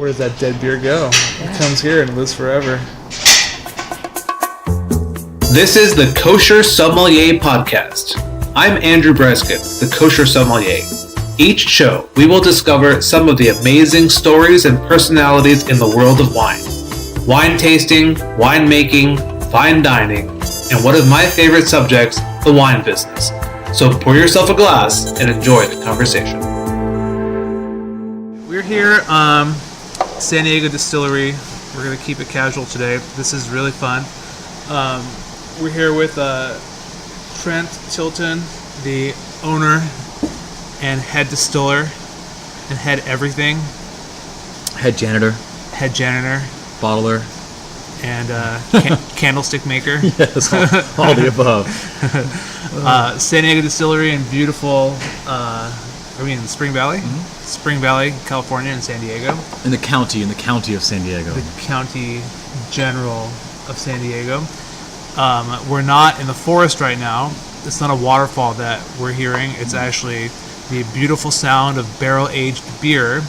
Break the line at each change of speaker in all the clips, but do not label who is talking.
Where does that dead beer go? It comes here and lives forever.
This is the Kosher Sommelier Podcast. I'm Andrew Breskin, the Kosher Sommelier. Each show, we will discover some of the amazing stories and personalities in the world of wine. Wine tasting, winemaking, fine dining, and one of my favorite subjects, the wine business. So pour yourself a glass and enjoy the conversation.
We're here, San Diego Distillery. We're going to keep it casual today. This is really fun. We're here with Trent Tilton, the owner and head distiller and head everything.
Head janitor.
Bottler. And candlestick maker.
Yes, all the above.
San Diego Distillery in beautiful, are we in Spring Valley? Mm-hmm. Spring Valley, California, in San Diego.
In the county of San Diego.
The county general of San Diego. We're not in the forest right now. It's not a waterfall that we're hearing. It's actually the beautiful sound of barrel-aged beer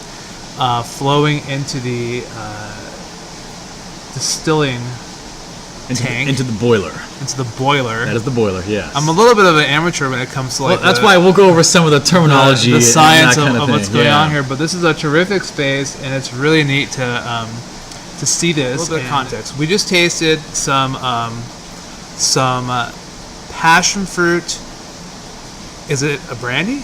flowing into the distilling tank.
Into the boiler.
Into the boiler.
That is the boiler, yes.
I'm a little bit of an amateur when it comes to
that's why we'll go over some of the terminology,
the science
and
of what's going on here. But this is a terrific space, and it's really neat to see this. A little bit of context. We just tasted some passion fruit. Is it a brandy?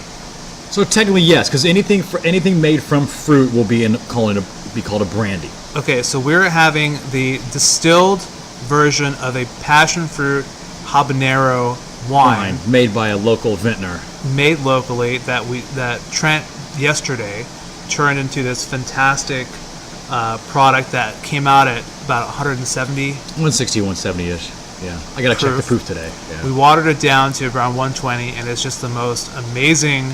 So technically, yes, because anything made from fruit will be called a brandy.
Okay, so we're having the distilled version of a passion fruit habanero wine
made by a local vintner.
Made locally that Trent yesterday turned into this fantastic product that came out at about 160,
170-ish. Yeah, I gotta check the proof today. Yeah.
We watered it down to around 120, and it's just the most amazing.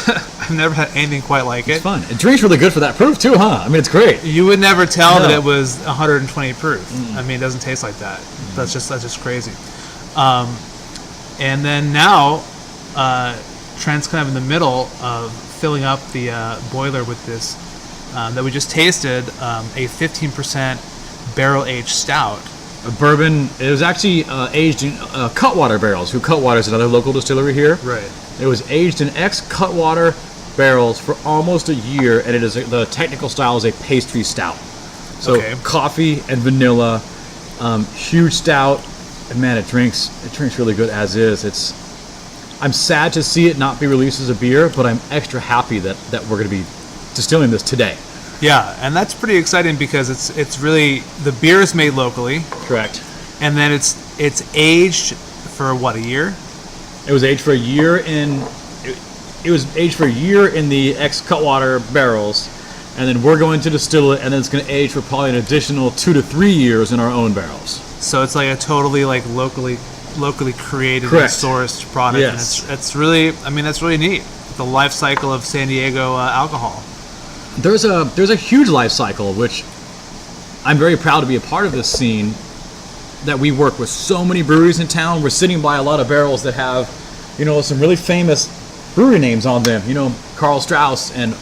I've never had anything quite like it.
It's fun. It drinks really good for that proof too, huh? I mean, it's great.
You would never tell that it was 120 proof. I mean, it doesn't taste like that. That's just crazy. And then now, Trent's kind of in the middle of filling up the boiler with this that we just tasted, a 15% barrel-aged stout.
A bourbon. It was actually aged in Cutwater barrels. Cutwater is another local distillery here.
Right.
It was aged in ex-Cutwater barrels for almost a year, and the technical style is a pastry stout. So coffee and vanilla, huge stout, and man, it drinks really good as is. I'm sad to see it not be released as a beer, but I'm extra happy that we're going to be distilling this today.
Yeah, and that's pretty exciting because it's really, the beer is made locally.
Correct.
And then it's aged for what, a year?
It was aged for a year in the ex-Cutwater barrels, and then we're going to distill it, and then it's going to age for probably an additional 2 to 3 years in our own barrels.
So it's like a totally like locally created
Correct.
and sourced product.
Yes.
And it's really, I mean, that's really neat. The life cycle of San Diego alcohol.
There's a huge life cycle, which I'm very proud to be a part of this scene, that we work with so many breweries in town. We're sitting by a lot of barrels that have, some really famous brewery names on them. Carl Strauss and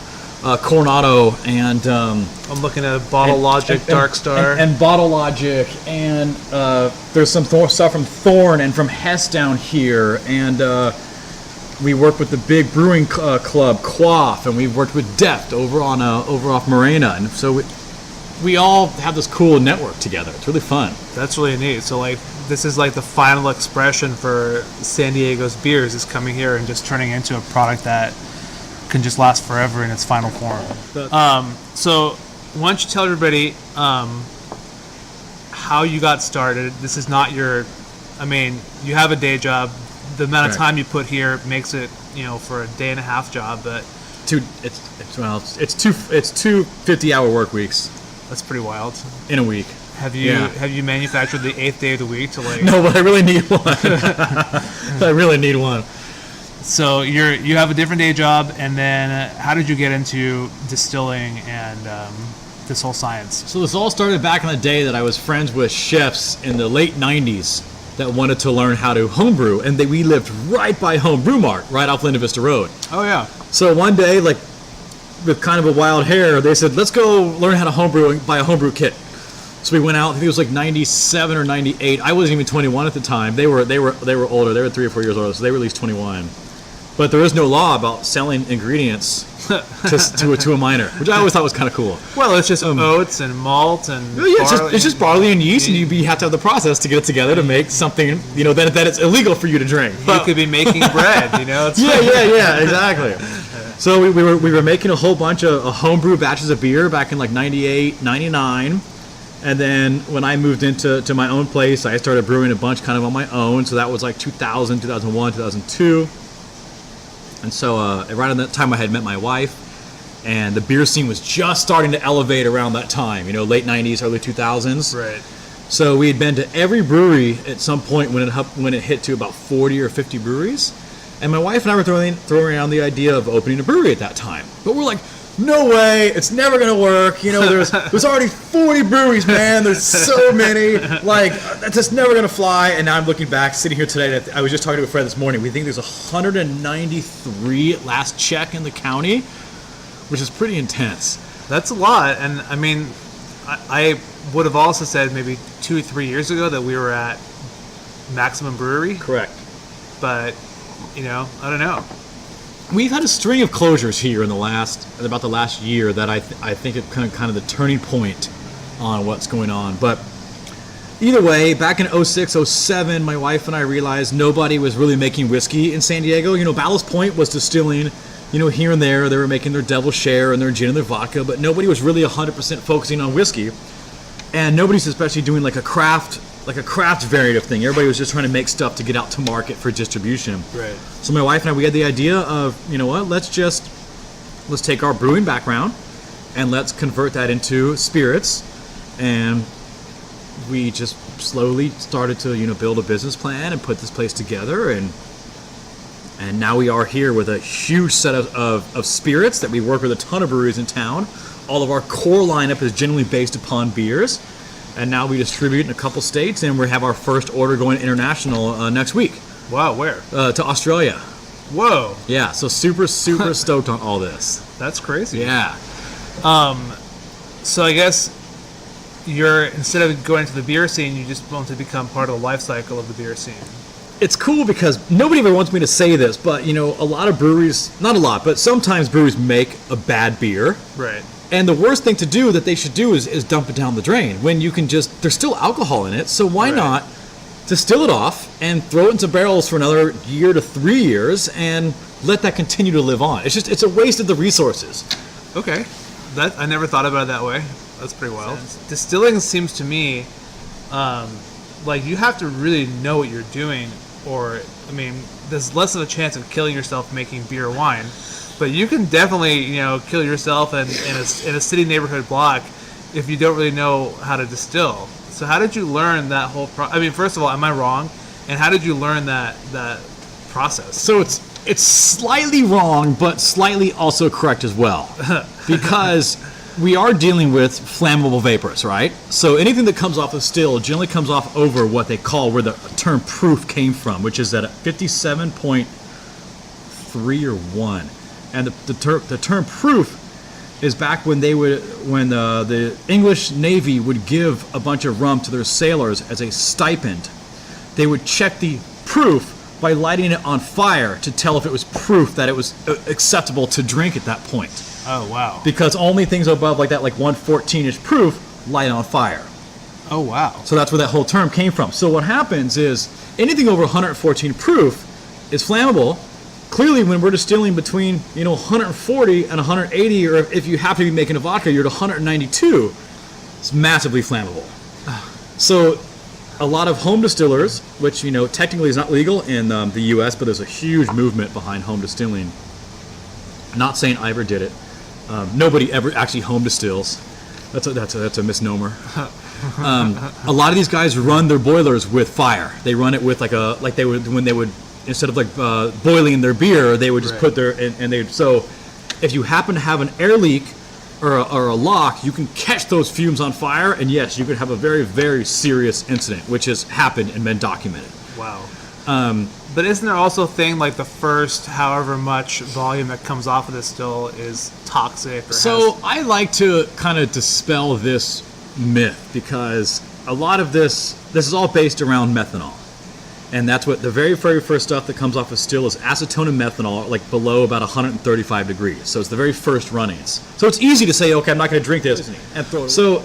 Coronado and
I'm looking at Bottle Logic, Dark Star.
And Bottle Logic, and there's some stuff from Thorn and from Hess down here, and we work with the big brewing club, Quaff, and we've worked with Deft over off Morena, and so we all have this cool network together. It's really fun.
That's really neat. So this is like the final expression for San Diego's beers, is coming here and just turning into a product that can just last forever in its final form. So why don't you tell everybody how you got started? This is not you have a day job. The amount of time you put here makes it, for a day and a half job, but
it's 2 50-hour work weeks.
That's pretty wild.
In a week.
Have you manufactured the 8th day of the week to
No, but I really need one. I really need one.
So you have a different day job, and then how did you get into distilling and this whole science?
So this all started back in the day that I was friends with chefs in the late 90s that wanted to learn how to homebrew, and we lived right by Home Brew Mart, right off Linda Vista Road.
Oh yeah.
So one day, with kind of a wild hair, they said, let's go learn how to homebrew and buy a homebrew kit. So we went out. I think it was like 97 or 98. I wasn't even 21 at the time. They were older. They were 3 or 4 years older, so they were at least 21. But there is no law about selling ingredients to a minor, which I always thought was kind of cool.
Well, it's just oats and malt and
it's just barley and yeast, and you have to have the process to get it together to make something, that it's illegal for you to drink.
You could be making bread, It's
yeah, exactly. So we were making a whole bunch of homebrew batches of beer back in like 98, 99. And then when I moved into my own place, I started brewing a bunch kind of on my own. So that was like 2000, 2001, 2002. And so right around that time I had met my wife, and the beer scene was just starting to elevate around that time, late 90s, early 2000s.
Right.
So we had been to every brewery at some point when it hit to about 40 or 50 breweries. And my wife and I were throwing around the idea of opening a brewery at that time. But we're like, no way, it's never gonna work. There's already 40 breweries, man. There's so many. Like, that's just never gonna fly. And now I'm looking back, sitting here today. I was just talking to a friend this morning. We think there's 193 at last check in the county, which is pretty intense.
That's a lot. And I mean, I would have also said maybe 2 or 3 years ago that we were at maximum brewery.
Correct.
But I don't know.
We've had a string of closures here in about the last year that I think it's kind of the turning point on what's going on. But either way, back in 06, 07, my wife and I realized nobody was really making whiskey in San Diego. Ballast Point was distilling, here and there. They were making their Devil's Share and their gin and their vodka, but nobody was really 100% focusing on whiskey. And nobody's especially doing like a craft variant of thing. Everybody was just trying to make stuff to get out to market for distribution.
Right.
So my wife and I, we had the idea of, let's take our brewing background and let's convert that into spirits. And we just slowly started to, build a business plan and put this place together. And now we are here with a huge set of spirits that we work with a ton of breweries in town. All of our core lineup is generally based upon beers. And now we distribute in a couple states, and we have our first order going international next week.
Wow, where?
To Australia.
Whoa.
Yeah, so super stoked on all this.
That's crazy.
Yeah.
So I guess instead of going to the beer scene, you just want to become part of the life cycle of the beer scene.
It's cool because nobody ever wants me to say this, but, a lot of breweries, not a lot, but sometimes breweries make a bad beer.
Right.
And the worst thing to do that they should do is dump it down the drain when you can there's still alcohol in it. So why not distill it off and throw it into barrels for another year to 3 years and let that continue to live on? It's a waste of the resources.
Okay. I never thought about it that way. That's pretty wild. Distilling seems to me like you have to really know what you're doing, or, there's less of a chance of killing yourself making beer or wine. But you can definitely, kill yourself in a city neighborhood block if you don't really know how to distill. So how did you learn that whole first of all, am I wrong? And how did you learn that process?
So it's slightly wrong, but slightly also correct as well. Because we are dealing with flammable vapors, right? So anything that comes off the still generally comes off over what they call, where the term proof came from, which is at 57.3 or 1. And the term proof is back when the English Navy would give a bunch of rum to their sailors as a stipend. They would check the proof by lighting it on fire to tell if it was proof that it was acceptable to drink at that point.
Oh, wow.
Because only things above like 114-ish proof light on fire.
Oh, wow.
So that's where that whole term came from. So what happens is anything over 114 proof is flammable. Clearly, when we're distilling between 140 and 180, or if you happen to be making a vodka, you're at 192, it's massively flammable. So a lot of home distillers, which technically is not legal in the U.S., but there's a huge movement behind home distilling. Not saying I ever did it. Nobody ever actually home distills. That's a misnomer. A lot of these guys run their boilers with fire. They run it with instead of boiling their beer, they would just put so if you happen to have an air leak or a lock, you can catch those fumes on fire, and yes, you could have a very, very serious incident, which has happened and been documented.
Wow. But isn't there also a thing like the first however much volume that comes off of this still is toxic? Or
So I like to kind of dispel this myth because a lot of this is all based around methanol. And that's what the very, very first stuff that comes off of still is acetone and methanol, like below about 135 degrees. So it's the very first runnings. So it's easy to say, okay, I'm not going to drink this and throw it away. So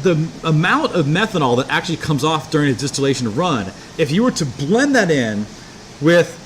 the amount of methanol that actually comes off during a distillation run, if you were to blend that in with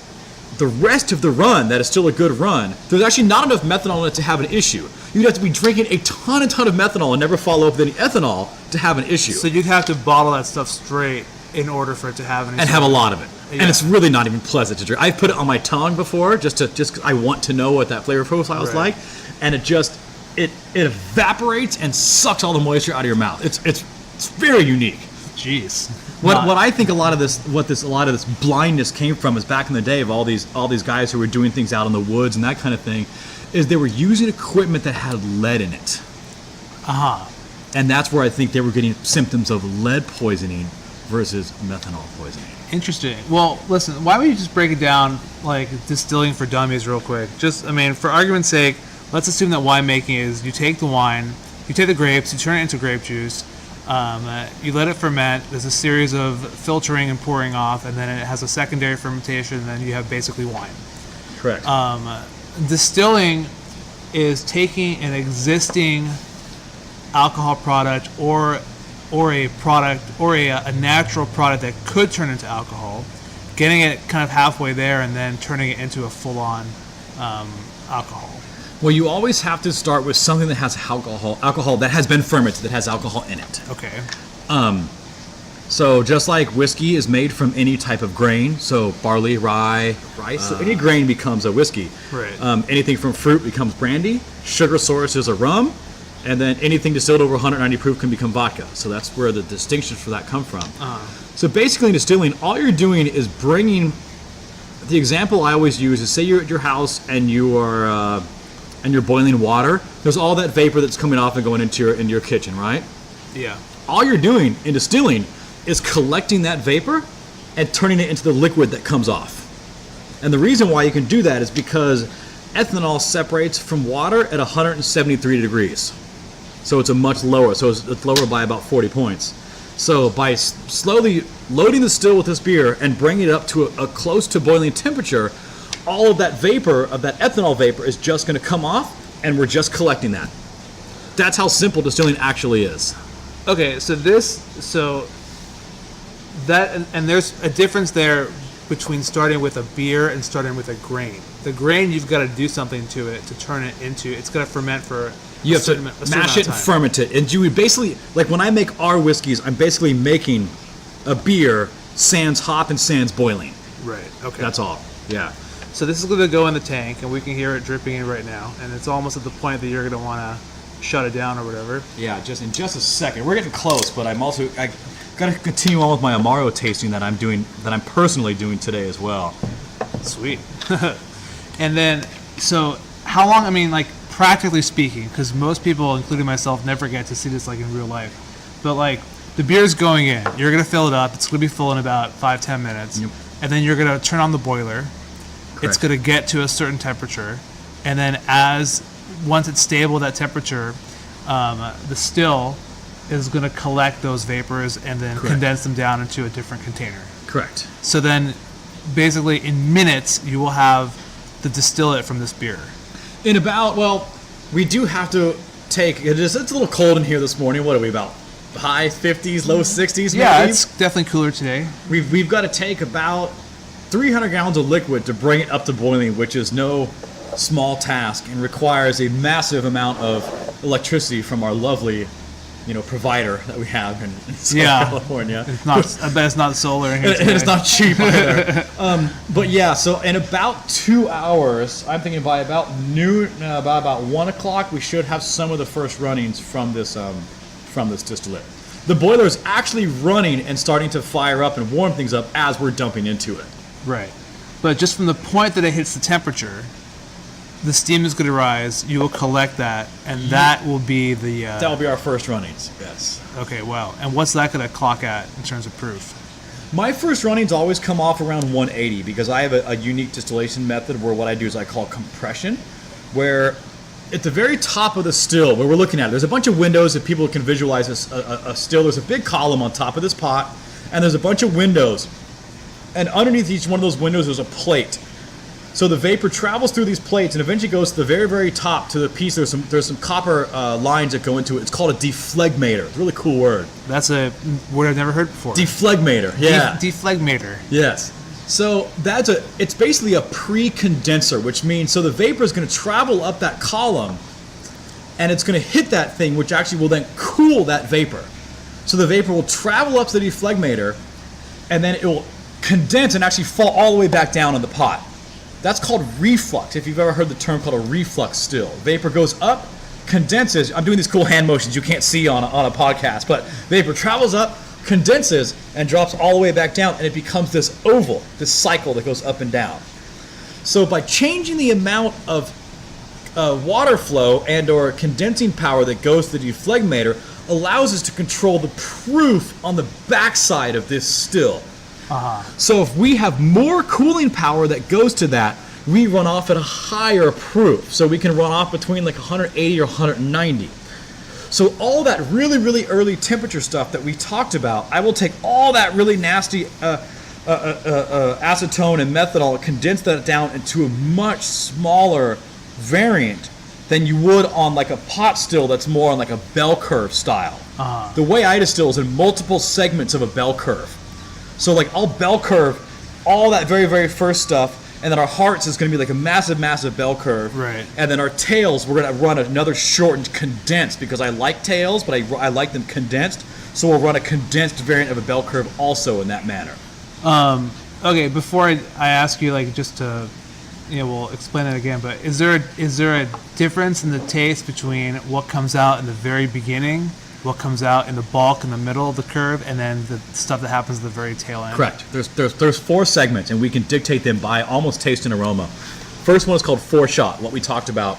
the rest of the run that is still a good run, there's actually not enough methanol in it to have an issue. You'd have to be drinking a ton of methanol and never follow up with any ethanol to have an issue.
So you'd have to bottle that stuff straight in order for it to have any.
And have a lot of it.
Yeah.
And it's really not even pleasant to drink. I've put it on my tongue before just 'cause I want to know what that flavor profile is like, and it evaporates and sucks all the moisture out of your mouth. It's very unique.
Jeez.
What I think a lot of this blindness came from is back in the day of all these guys who were doing things out in the woods and that kind of thing, is they were using equipment that had lead in it. And that's where I think they were getting symptoms of lead poisoning versus methanol poisoning.
Interesting. Well, listen, why don't you just break it down like distilling for dummies real quick? Just, I mean, for argument's sake, let's assume that winemaking is you take the wine, you take the grapes, you turn it into grape juice, you let it ferment, there's a series of filtering and pouring off, and then it has a secondary fermentation, and then you have basically wine.
Correct.
Distilling is taking an existing alcohol product or a product or a natural product that could turn into alcohol, getting it kind of halfway there, and then turning it into a full-on alcohol.
Well, you always have to start with something that has alcohol that has been fermented, that has alcohol in it.
Okay.
So just like whiskey is made from any type of grain, so barley, rye, rice, so any grain becomes a whiskey.
Right.
Anything from fruit becomes brandy. Sugar source is a rum. And then anything distilled over 190 proof can become vodka. So that's where the distinctions for that come from. So basically in distilling, all you're doing is bringing, the example I always use is say you're at your house and you're boiling water. There's all that vapor that's coming off and going into your kitchen, right?
Yeah.
All you're doing in distilling is collecting that vapor and turning it into the liquid that comes off. And the reason why you can do that is because ethanol separates from water at 173 degrees. So it's a much lower, so it's lower by about 40 points. So by slowly loading the still with this beer and bringing it up to a close to boiling temperature, all of that vapor, of that ethanol vapor, is just going to come off, and we're just collecting that. That's how simple distilling actually is.
Okay, so there's a difference there between starting with a beer and starting with a grain. The grain, you've got to do something to it to turn it into. It's got to ferment for.
You have to mash it and ferment it, and you would basically, like when I make our whiskeys, I'm basically making a beer sans hop and sans boiling.
Right. Okay.
That's all. Yeah.
So this is going to go in the tank, and we can hear it dripping in right now, and it's almost at the point that you're going to want to shut it down or whatever.
Yeah. In just a second. We're getting close, but I got to continue on with my Amaro tasting that I'm personally doing today as well.
Sweet. And then, so how long? I mean, like practically speaking, because most people, including myself, never get to see this like in real life. But like the beer's going in, you're gonna fill it up. It's gonna be full in about 5-10 minutes, and then you're gonna turn on the boiler. Correct. It's gonna get to a certain temperature, and then once it's stable at that temperature, the still is going to collect those vapors and then condense them down into a different container.
Correct.
So then, basically, in minutes, you will have the distillate from this beer. We do have to take, it's a little cold in here this morning. What are we, about high 50s, low 60s maybe? Yeah, it's definitely cooler today.
We've got to take about 300 gallons of liquid to bring it up to boiling, which is no small task and requires a massive amount of electricity from our lovely provider that we have in Southern California.
It's not, I bet it's not solar in here today.
It's not cheap either. But yeah, so in about 2 hours, I'm thinking by about noon, about 1 o'clock, we should have some of the first runnings from this distillate. The boiler is actually running and starting to fire up and warm things up as we're dumping into it.
Right. But just from the point that it hits the temperature, the steam is going to rise. You will collect that, and that will be the.
That will be our first runnings. Yes.
Okay. Wow. And what's that going to clock at in terms of proof?
My first runnings always come off around 180 because I have a unique distillation method where what I do is I call compression, where at the very top of the still, where we're looking at, there's a bunch of windows that people can visualize a still. There's a big column on top of this pot, and there's a bunch of windows. And underneath each one of those windows, there's a plate. So the vapor travels through these plates and eventually goes to the very, very top to the piece. There's some copper lines that go into it. It's called a deflegmator. It's a really cool word.
That's a word I've never heard before.
Deflegmator, yeah.
Deflegmator.
Yes. So it's basically a pre-condenser, which means so the vapor is going to travel up that column and it's going to hit that thing, which actually will then cool that vapor. So the vapor will travel up to the deflegmator and then it will condense and actually fall all the way back down in the pot. That's called reflux, if you've ever heard the term called a reflux still. Vapor goes up, condenses. I'm doing these cool hand motions you can't see on a podcast, but vapor travels up, condenses, and drops all the way back down, and it becomes this oval, this cycle that goes up and down. So by changing the amount of water flow and or condensing power that goes to the deflegmator allows us to control the proof on the backside of this still. So if we have more cooling power that goes to that, we run off at a higher proof. So we can run off between like 180 or 190. So all that really, really early temperature stuff that we talked about, I will take all that really nasty acetone and methanol and condense that down into a much smaller variant than you would on like a pot still that's more on like a bell curve style. The way I distill is in multiple segments of a bell curve. So like I'll bell curve all that very, very first stuff, and then our hearts is going to be like a massive, massive bell curve.
Right.
And then our tails, we're going to run another shortened condensed because I like tails, but I like them condensed. So we'll run a condensed variant of a bell curve also in that manner.
Okay, before I ask you, like, just to, we'll explain it again, but is there a difference in the taste between what comes out in the very beginning, what comes out in the bulk in the middle of the curve, and then the stuff that happens at the very tail end?
Correct. There's 4 segments, and we can dictate them by almost taste and aroma. First one is called 4-shot, what we talked about,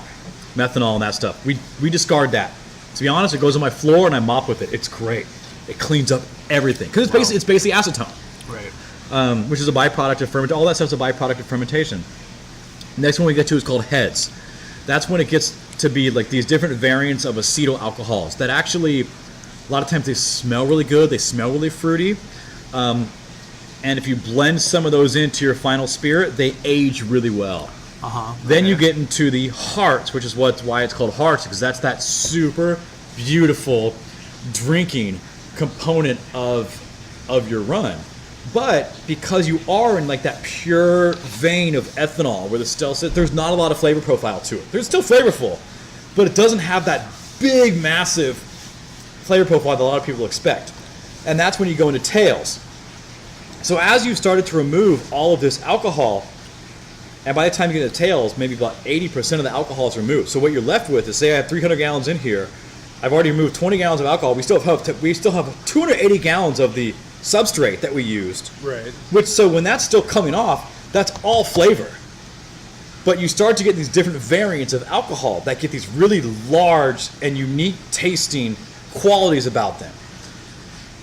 methanol and that stuff. We discard that. To be honest, it goes on my floor and I mop with it. It's great. It cleans up everything because it's basically acetone,
right?
Which is a byproduct of fermentation. All that stuff's a byproduct of fermentation. Next one we get to is called heads. That's when it gets to be like these different variants of acetyl alcohols that actually, a lot of times they smell really good, they smell really fruity, and if you blend some of those into your final spirit, they age really well. Then you get into the hearts, which is why it's called hearts, because that's that super beautiful drinking component of your run. But because you are in like that pure vein of ethanol where the still sits, there's not a lot of flavor profile to it. It's still flavorful, but it doesn't have that big, massive flavor profile that a lot of people expect. And that's when you go into tails. So as you've started to remove all of this alcohol, and by the time you get into tails, maybe about 80% of the alcohol is removed. So what you're left with is, say I have 300 gallons in here, I've already removed 20 gallons of alcohol. We still have 280 gallons of the substrate that we used.
Right.
So when that's still coming off, that's all flavor. But you start to get these different variants of alcohol that get these really large and unique tasting qualities about them.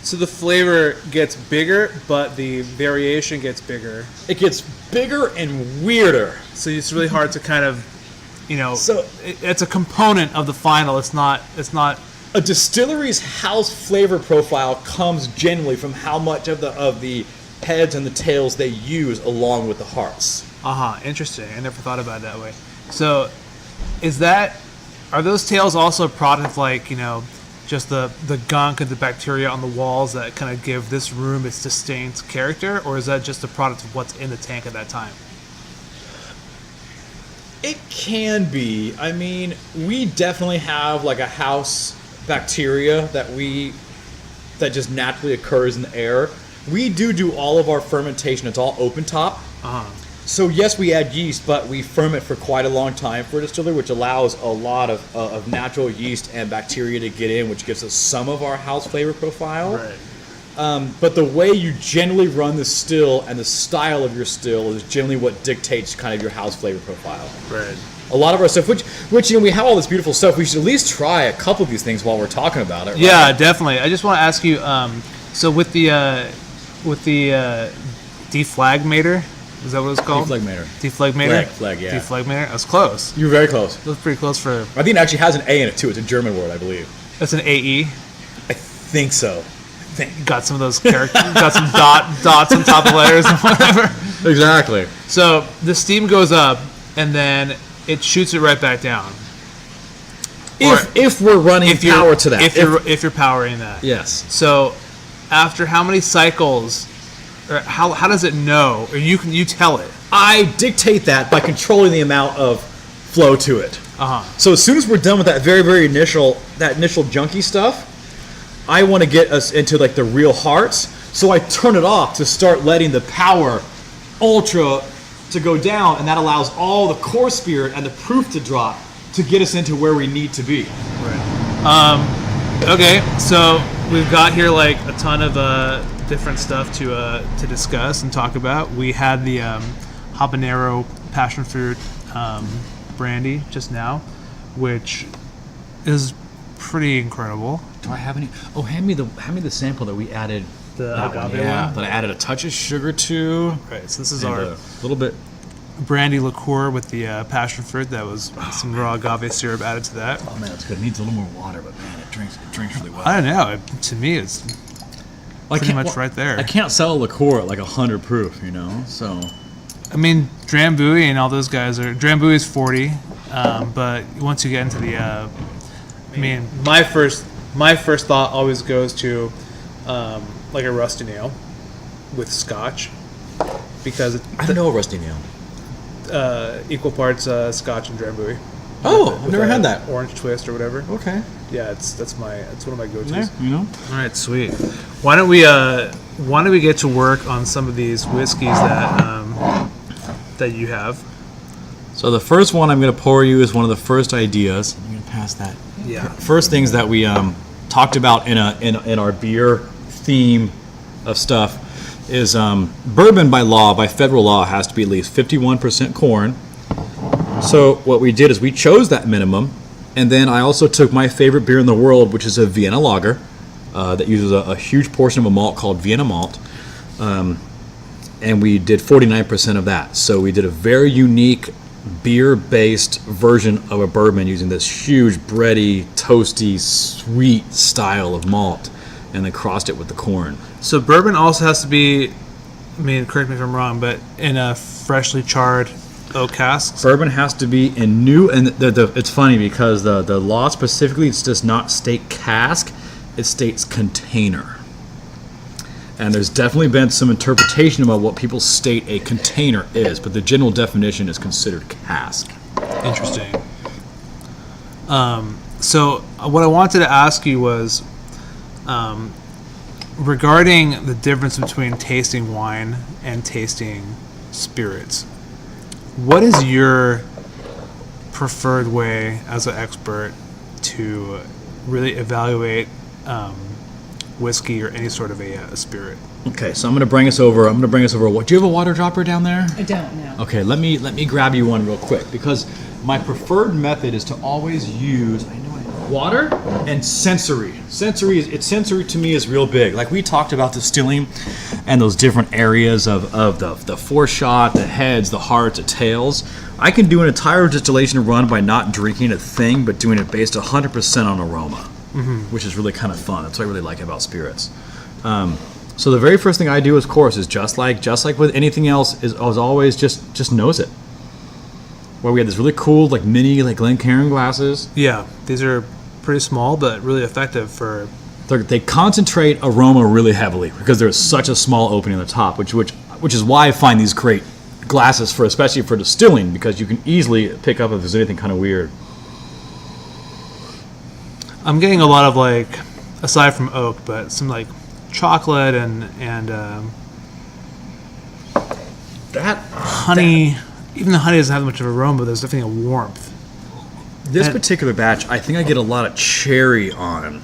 So the flavor gets bigger, but the variation gets bigger.
It gets bigger and weirder.
So it's really hard to kind of, So it's a component of the final. It's not.
A distillery's house flavor profile comes generally from how much of the heads and the tails they use along with the hearts.
Interesting. I never thought about it that way. So, are those tails also a product of like, just the gunk and the bacteria on the walls that kind of give this room its distinct character, or is that just a product of what's in the tank at that time?
It can be. I mean, we definitely have like a house bacteria that just naturally occurs in the air. We do all of our fermentation. It's all open top. So yes, we add yeast, but we ferment for quite a long time for a distillery, which allows a lot of natural yeast and bacteria to get in, which gives us some of our house flavor profile.
Right.
But the way you generally run the still and the style of your still is generally what dictates kind of your house flavor profile.
Right.
A lot of our stuff, which we have all this beautiful stuff, we should at least try a couple of these things while we're talking about it. Right?
Yeah, definitely. I just want to ask you, so with the deflagmator. Is that what it's called?
Deflagmator.
Deflagmator?
Flag, yeah.
Deflagmator? That was close.
You were very close.
That was pretty close for...
I think it actually has an A in it, too. It's a German word, I believe.
That's an AE.
I think so.
Got some of those characters, got some dots on top of letters and whatever.
Exactly.
So the steam goes up, and then it shoots it right back down.
If we're running power to that.
If you're powering that.
Yes.
So after how many cycles, or how does it know, or you tell it?
I dictate that by controlling the amount of flow to it. So as soon as we're done with that very initial junky stuff, I want to get us into like the real hearts. So I turn it off to start letting the power ultra to go down, and that allows all the core spirit and the proof to drop to get us into where we need to be.
Right. Okay, so we've got here like a ton of different stuff to discuss and talk about. We had the habanero passion fruit brandy just now, which is pretty incredible.
Do I have any? Oh, hand me the sample that we added.
The agave one?
That I added a touch of sugar to.
Right, so this is our
little bit
brandy liqueur with the passion fruit. That was some raw agave syrup added to that.
Oh man, that's good. It needs a little more water, but man, it drinks really well.
I don't know. To me, it's pretty much right there.
I can't sell a liqueur at like 100 proof, you know. So,
I mean, Drambuie and all those guys are. Drambuie is 40, but once you get into the, I mean, my first thought always goes to like a rusty nail with Scotch, because
I don't know a rusty nail.
Equal parts Scotch and Drambuie.
Oh, I've never had that.
Orange twist or whatever.
Okay.
Yeah, it's one of my go-tos.
Yeah, you know.
All right, sweet. Why don't we get to work on some of these whiskeys that you have?
So the first one I'm going to pour you is one of the first ideas. I'm going to pass that.
Yeah.
First things that we talked about in our beer theme of stuff is bourbon by federal law has to be at least 51% corn. So what we did is we chose that minimum, and then I also took my favorite beer in the world, which is a Vienna lager that uses a huge portion of a malt called Vienna malt, and we did 49% of that. So we did a very unique beer-based version of a bourbon using this huge bready, toasty, sweet style of malt, and then crossed it with the corn.
So bourbon also has to be, I mean, correct me if I'm wrong, but in a freshly charred oak casks?
Bourbon has to be in new, and it's funny because the law specifically does not state cask, it states container. And there's definitely been some interpretation about what people state a container is, but the general definition is considered cask.
Interesting. So what I wanted to ask you was regarding the difference between tasting wine and tasting spirits. What is your preferred way as an expert to really evaluate whiskey or any sort of a spirit?
Okay, so I'm going to bring us over. What? Do you have a water dropper down there?
I don't know.
Okay, let me grab you one real quick, because my preferred method is to always use water and sensory. Sensory to me is real big. Like we talked about distilling and those different areas of the foreshot, the heads, the hearts, the tails. I can do an entire distillation run by not drinking a thing, but doing it based 100% on aroma, which is really kind of fun. That's what I really like about spirits. So the very first thing I do, of course, is just like with anything else, is always just nose it. Where we had this really cool mini Glencairn glasses.
Yeah, these are pretty small but really effective for.
They concentrate aroma really heavily because there's such a small opening on the top, which is why I find these great glasses especially for distilling, because you can easily pick up if there's anything kind of weird.
I'm getting a lot of aside from oak, but some chocolate and
that
honey. Even the honey doesn't have much of aroma, but there's definitely a warmth.
This particular batch, I think I get a lot of cherry on.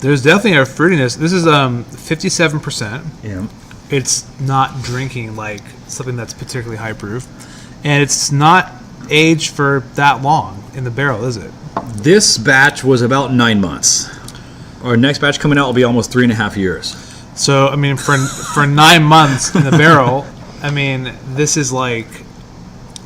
There's definitely a fruitiness. This is 57%.
Yeah.
It's not drinking like something that's particularly high proof, and it's not aged for that long in the barrel, is it?
This batch was about 9 months. Our next batch coming out will be almost 3.5 years.
So I mean, for 9 months in the barrel, I mean, this is like,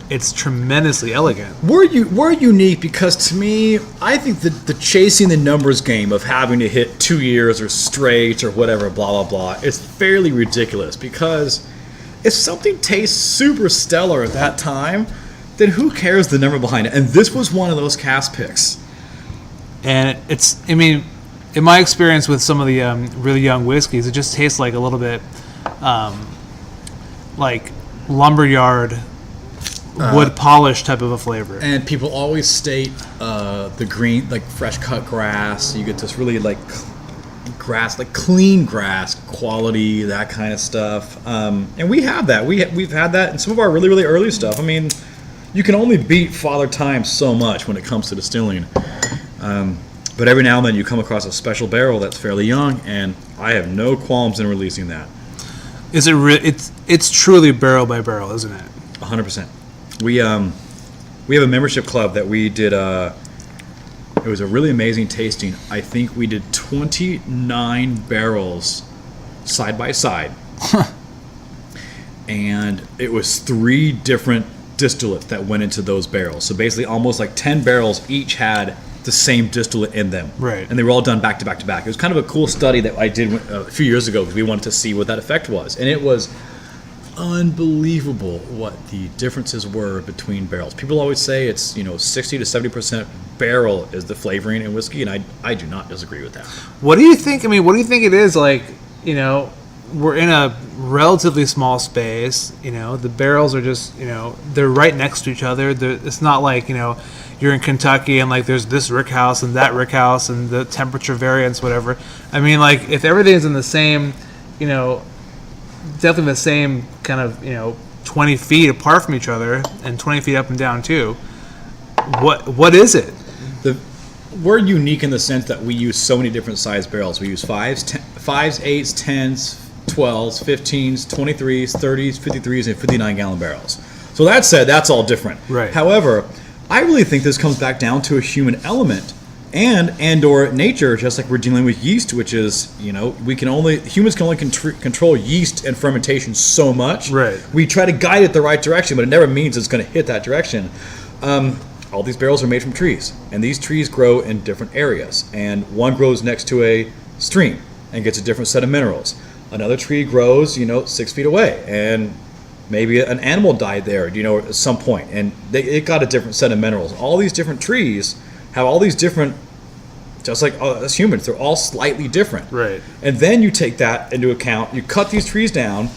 it's tremendously elegant.
We're unique because to me, I think that the chasing the numbers game of having to hit 2 years or straight or whatever, blah blah blah, is fairly ridiculous. Because if something tastes super stellar at that time, then who cares the number behind it? And this was one of those cask picks.
And it's, I mean, in my experience with some of the really young whiskeys, it just tastes like a little bit like lumberyard wood polish type of a flavor.
And people always state the green, like fresh cut grass. You get this really like grass, like clean grass quality, that kind of stuff. And we have that. We've had that in some of our really, really early stuff. I mean, you can only beat Father Time so much when it comes to distilling. But every now and then you come across a special barrel that's fairly young, and I have no qualms in releasing that.
Is it? It's truly barrel by barrel, isn't it?
100%. We have a membership club that we did. It was a really amazing tasting. I think we did 29 barrels side by side, and it was 3 different distillates that went into those barrels. So basically, almost like 10 barrels each had the same distillate in them.
Right.
And they were all done back to back to back. It was kind of a cool study that I did a few years ago because we wanted to see what that effect was. And it was unbelievable what the differences were between barrels. People always say it's, 60 to 70% barrel is the flavoring in whiskey, and I do not disagree with that.
What do you think? I mean, what do you think it is? Like, we're in a relatively small space. The barrels are just, they're right next to each other. It's not like, you're in Kentucky and like there's this rick house and that rick house and the temperature variance, whatever. I mean, like if everything's in the same, definitely the same kind of, 20 feet apart from each other and 20 feet up and down too. What is it?
We're unique in the sense that we use so many different size barrels. We use 5s, 8s, 10s, 12s, 15s, 23s, 30s, 53s, and 59-gallon barrels. So that said, that's all different.
Right.
However, I really think this comes back down to a human element and or nature, just like we're dealing with yeast, which is, humans can only control yeast and fermentation so much.
Right.
We try to guide it the right direction, but it never means it's going to hit that direction. All these barrels are made from trees, and these trees grow in different areas. And one grows next to a stream and gets a different set of minerals. Another tree grows, 6 feet away, and maybe an animal died there, at some point, and it got a different set of minerals. All these different trees have all these different, just like as humans, they're all slightly different.
Right.
And then you take that into account. You cut these trees down.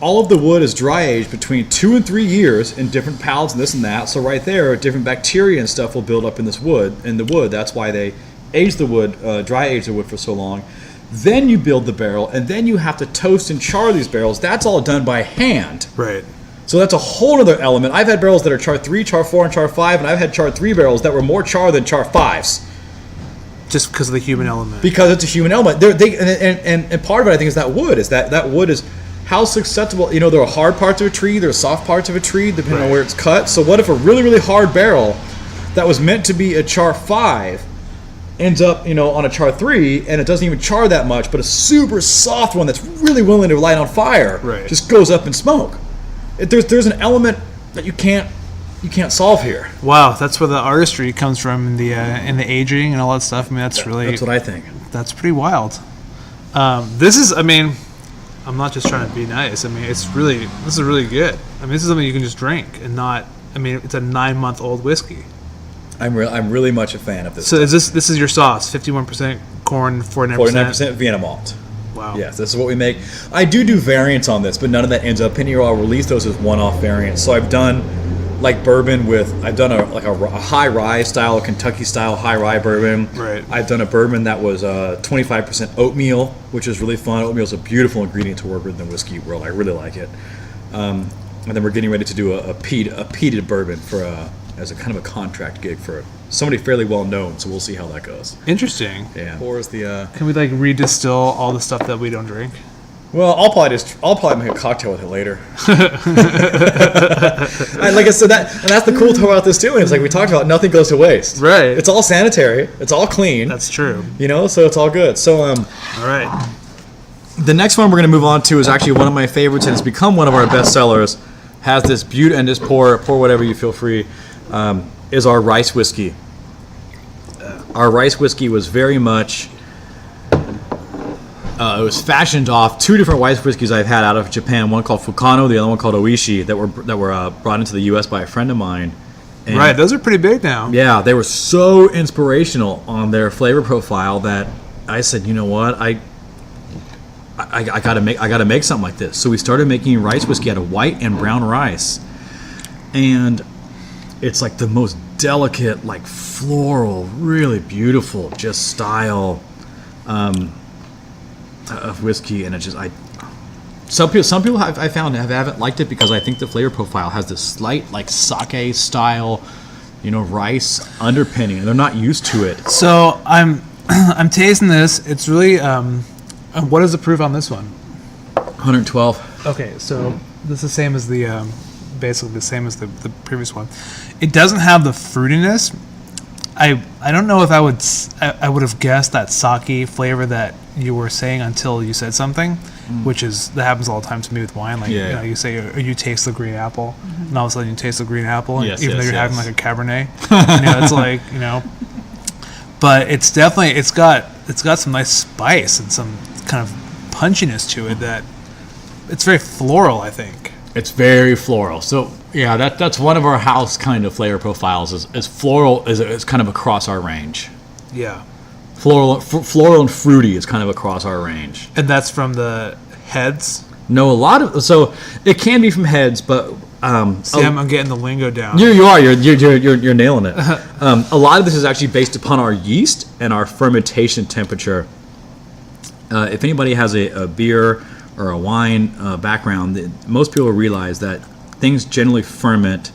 All of the wood is dry aged between 2 and 3 years in different pallets and this and that. So right there, different bacteria and stuff will build up in this wood. That's why they age the wood, dry age the wood for so long. Then you build the barrel, and then you have to toast and char these barrels. That's all done by hand.
Right.
So that's a whole other element. I've had barrels that are char 3, char 4, and char 5, and I've had char 3 barrels that were more char than char 5s.
Just because of the human element.
Because it's a human element. And part of it, I think, is that wood. That wood is how susceptible. There are hard parts of a tree, there are soft parts of a tree, depending on where it's cut. So what if a really, really hard barrel that was meant to be a char 5 ends up, on a char 3, and it doesn't even char that much, but a super soft one that's really willing to light on fire just goes up in smoke. There's an element that you can't solve here.
Wow, that's where the artistry comes from in the aging and all that stuff. I mean, that's
what I think.
That's pretty wild. I'm not just trying to be nice. I mean, this is really good. I mean, this is something you can just drink and not. I mean, it's a 9-month-old whiskey.
I'm really much a fan of this.
So this is your sauce? 51% corn, 49%
Vienna malt.
Wow.
Yes, this is what we make. I do variants on this, but none of that ends up in here. I'll release those as one-off variants. So I've done like bourbon I've done a high rye style, Kentucky style high rye bourbon.
Right.
I've done a bourbon that was 25% oatmeal, which is really fun. Oatmeal is a beautiful ingredient to work with in the whiskey world. I really like it. And then we're getting ready to do a peated bourbon as a kind of a contract gig for somebody fairly well known. So we'll see how that goes.
Interesting.
Yeah. Or is the
can we like redistill all the stuff that we don't drink?
Well, I'll probably make a cocktail with it later. Like I said, that's the cool thing about this too. It's like we talked about, nothing goes to waste.
Right.
It's all sanitary. It's all clean.
That's true.
So it's all good. So
all right.
The next one we're going to move on to is actually one of my favorites, and it's become one of our best sellers. Has this beauty, and just pour whatever you feel free. Is our rice whiskey. Our rice whiskey was very much. It was fashioned off two different rice whiskeys I've had out of Japan. One called Fukano, the other one called Oishi, that were brought into the U.S. by a friend of mine. And
right, those are pretty big now.
yeah, they were so inspirational on their flavor profile that I said, you know what, I gotta make something like this. So we started making rice whiskey out of white and brown rice, and it's like the most delicate, like floral, really beautiful, just style of whiskey, and it just some people I found haven't liked it because I think the flavor profile has this slight like sake style, rice underpinning, and they're not used to it.
So I'm tasting this. It's really what is the proof on this one?
112.
Okay, so this is the same as the basically the same as the previous one. It doesn't have the fruitiness. I don't know if I would have guessed that sake flavor that you were saying until you said something, which is that happens all the time to me with wine. Like you say you taste the green apple, and all of a sudden you taste the green apple, and even though you're having like a Cabernet, it's like But it's definitely it's got some nice spice and some kind of punchiness to it that it's very floral. I think
it's very floral. So yeah, that's one of our house kind of flavor profiles. Is floral is kind of across our range.
Yeah.
Floral and fruity is kind of across our range.
And that's from the heads?
No, so it can be from heads, but
see, I'm getting the lingo down.
You're nailing it. A lot of this is actually based upon our yeast and our fermentation temperature. If anybody has a beer or a wine background, most people realize that things generally ferment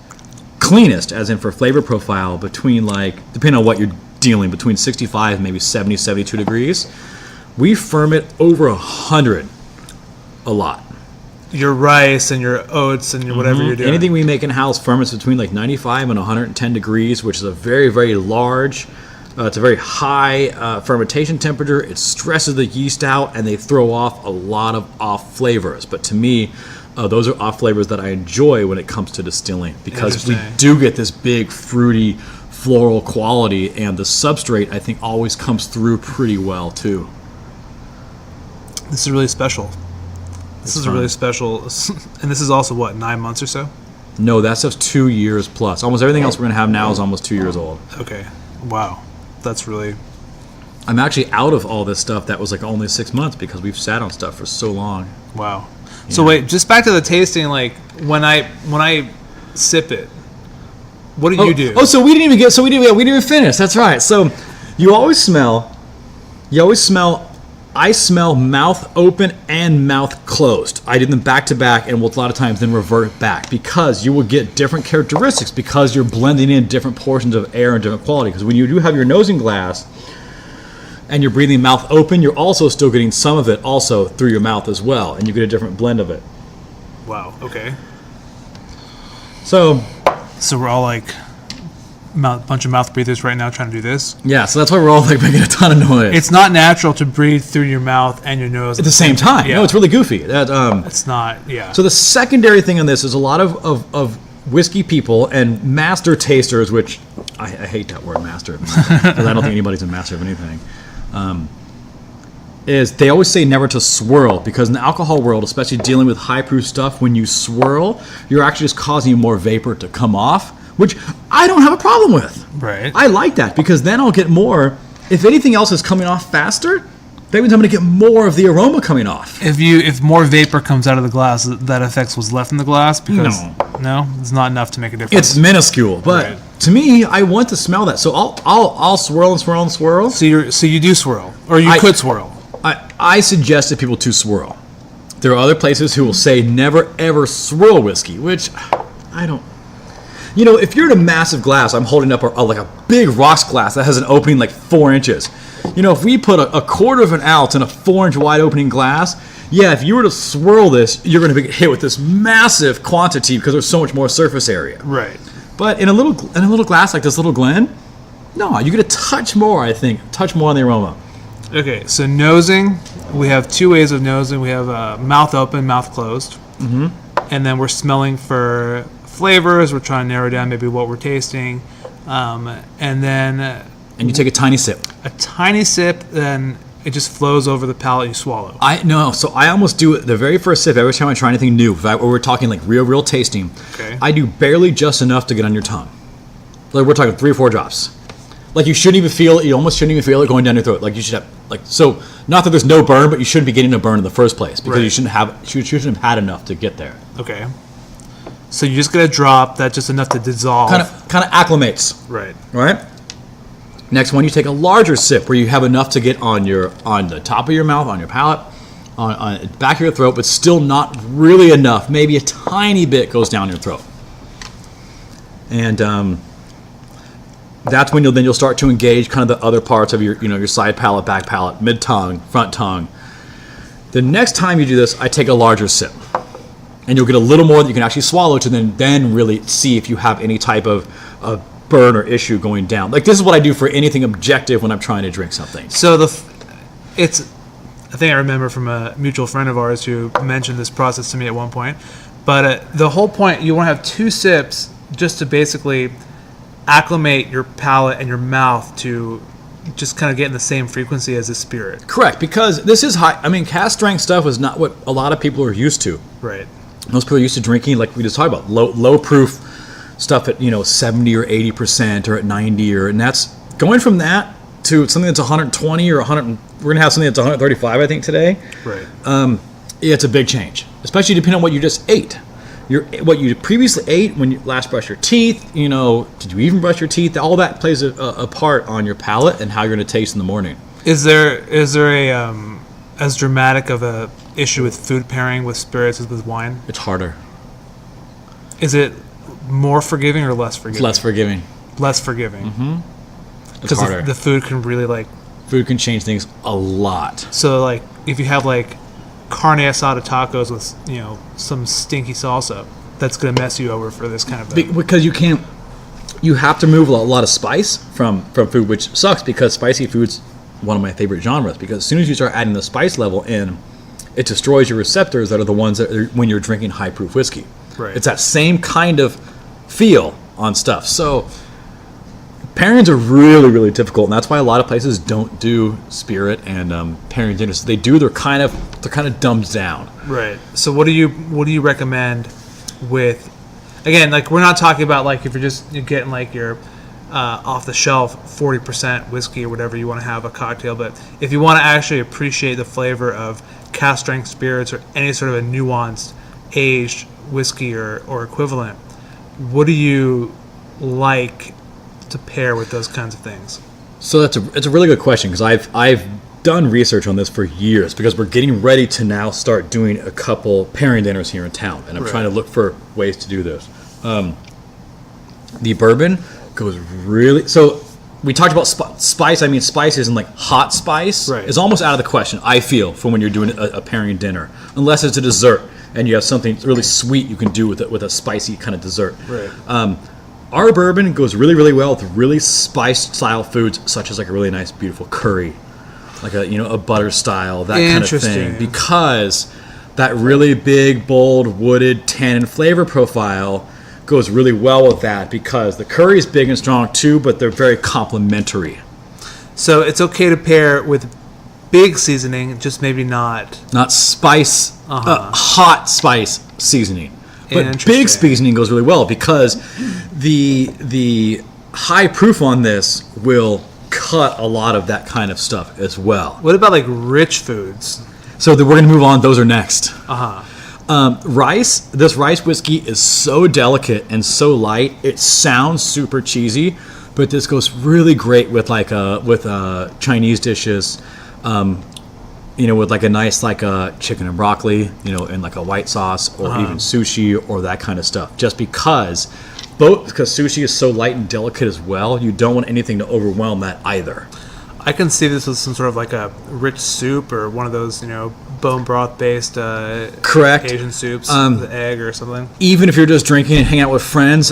cleanest, as in for flavor profile, between depending on what you're dealing, between 65 maybe 70, 72 degrees. We ferment over 100 a lot.
Your rice and your oats and your whatever you're doing.
Anything we make in house ferments between 95 and 110 degrees, which is a very, very large, it's a very high fermentation temperature. It stresses the yeast out, and they throw off a lot of off flavors. But to me, those are off flavors that I enjoy when it comes to distilling, because we do get this big fruity floral quality, and the substrate I think always comes through pretty well too.
This is really special. This is really special, and this is also 9 months or so?
No, that stuff's 2 years plus. Almost everything else we're gonna have now is almost 2 years old.
Okay, wow, that's really.
I'm actually out of all this stuff that was only 6 months because we've sat on stuff for so long.
Wow. Yeah. So wait, just back to the tasting. When I sip it, what do you do?
Oh, so we didn't even finish. That's right. So you always smell. I smell mouth open and mouth closed. I did them back to back, and will a lot of times then revert back, because you will get different characteristics because you're blending in different portions of air and different quality. Because when you do have your nosing glass and you're breathing mouth open, you're also still getting some of it also through your mouth as well, and you get a different blend of it.
Wow. Okay.
So
we're all bunch of mouth breathers right now trying to do this.
Yeah, so that's why we're all making a ton of noise.
It's not natural to breathe through your mouth and your nose
at the same time. Yeah. No, it's really goofy.
It's not. Yeah.
So the secondary thing on this is a lot of whiskey people and master tasters, which I hate that word master, because I don't think anybody's a master of anything. Is they always say never to swirl, because in the alcohol world, especially dealing with high proof stuff, when you swirl, you're actually just causing more vapor to come off, which I don't have a problem with.
Right.
I like that, because then I'll get more. If anything else is coming off faster, that means I'm going to get more of the aroma coming off.
If more vapor comes out of the glass, that affects what's left in the glass? Because no, it's not enough to make a difference.
It's minuscule, but to me, I want to smell that. So I'll swirl and swirl and swirl.
So you do swirl, or you could swirl.
I suggest that people to swirl. There are other places who will say never ever swirl whiskey, which I don't. If you're in a massive glass, I'm holding up a big rocks glass that has an opening 4 inches. If we put a quarter of an ounce in a 4-inch wide opening glass, if you were to swirl this, you're going to get hit with this massive quantity because there's so much more surface area.
Right.
But in a little glass like this little Glen, no, you get a touch more. I think touch more on the aroma.
Okay, so nosing, we have two ways of nosing. We have mouth open, mouth closed. Mm-hmm. And then we're smelling for flavors. We're trying to narrow down maybe what we're tasting. And then...
and you take a tiny sip.
A tiny sip, then it just flows over the palate, you swallow.
So I almost do it the very first sip every time I try anything new. Or we're talking like real tasting.
Okay.
I do barely just enough to get on your tongue. Like we're talking 3 or 4 drops. Like you shouldn't even feel it. You almost shouldn't even feel it going down your throat. Like you should have so. Not that there's no burn, but you shouldn't be getting a burn in the first place because you shouldn't have had enough to get there.
Okay. So you just get a drop that's just enough to dissolve.
Kind of acclimates.
Right.
Right. Next one, you take a larger sip where you have enough to get on the top of your mouth, on your palate, on the back of your throat, but still not really enough. Maybe a tiny bit goes down your throat. And that's when you'll start to engage kind of the other parts of your side palate, back palate, mid tongue, front tongue. The next time you do this, I take a larger sip, and you'll get a little more that you can actually swallow to then really see if you have any type of burn or issue going down. Like this is what I do for anything objective when I'm trying to drink something.
So I think I remember from a mutual friend of ours who mentioned this process to me at one point. But the whole point, you want to have 2 sips just to basically acclimate your palate and your mouth to just kind of get in the same frequency as the spirit.
Correct, because this is high. I mean, cask strength stuff is not what a lot of people are used to.
Right.
Most people are used to drinking, like we just talked about, low proof stuff at 70 or 80% or at 90, and that's going from that to something that's 120 or 100. We're gonna have something that's 135, I think, today.
Right.
It's a big change, especially depending on what you just ate. What you previously ate when you last brushed your teeth, did you even brush your teeth? All that plays a part on your palate and how you're going to taste in the morning.
Is there a as dramatic of a issue with food pairing with spirits as with wine?
It's harder.
Is it more forgiving or less forgiving?
It's less forgiving.
Less forgiving.
Mm-hmm.
Because the food can really
food can change things a lot.
So if you have carne asada tacos with some stinky salsa, that's going to mess you over for this kind of thing.
Because you have to remove a lot of spice from food, which sucks because spicy food's one of my favorite genres, because as soon as you start adding the spice level in, it destroys your receptors that are the ones that are when you're drinking high proof whiskey.
Right.
It's that same kind of feel on stuff. So pairings are really, really difficult, and that's why a lot of places don't do spirit and pairing dinners. They do. They're kind of dumbed down. Right.
So what do you recommend with? Again, we're not talking about if you're getting your off the shelf 40% whiskey or whatever you want to have a cocktail, but if you want to actually appreciate the flavor of cask strength spirits or any sort of a nuanced aged whiskey or equivalent, what do you like to pair with those kinds of things?
So it's a really good question, because I've done research on this for years, because we're getting ready to now start doing a couple pairing dinners here in town, and I'm trying to look for ways to do this. The bourbon goes really, so we talked about spice. I mean, spice isn't hot spice.
Right.
It's almost out of the question, I feel, for when you're doing a pairing dinner, unless it's a dessert and you have something really sweet you can do with a spicy kind of dessert.
Right.
Our bourbon goes really, really well with really spiced style foods, such as a really nice, beautiful curry, a butter style, that kind of thing, because that really big, bold, wooded tannin flavor profile goes really well with that, because the curry is big and strong too, but they're very complementary.
So it's okay to pair with big seasoning, just maybe not
spice, hot spice seasoning. But big seasoning goes really well, because the high proof on this will cut a lot of that kind of stuff as well.
What about rich foods?
So we're going to move on. Those are next.
Rice.
This rice whiskey is so delicate and so light. It sounds super cheesy, but this goes really great with Chinese dishes. With a nice chicken and broccoli, in a white sauce, or even sushi or that kind of stuff. Just because sushi is so light and delicate as well, you don't want anything to overwhelm that either.
I can see this as some sort of a rich soup or one of those, bone broth based
correct
Asian soups with egg or something.
Even if you're just drinking and hanging out with friends,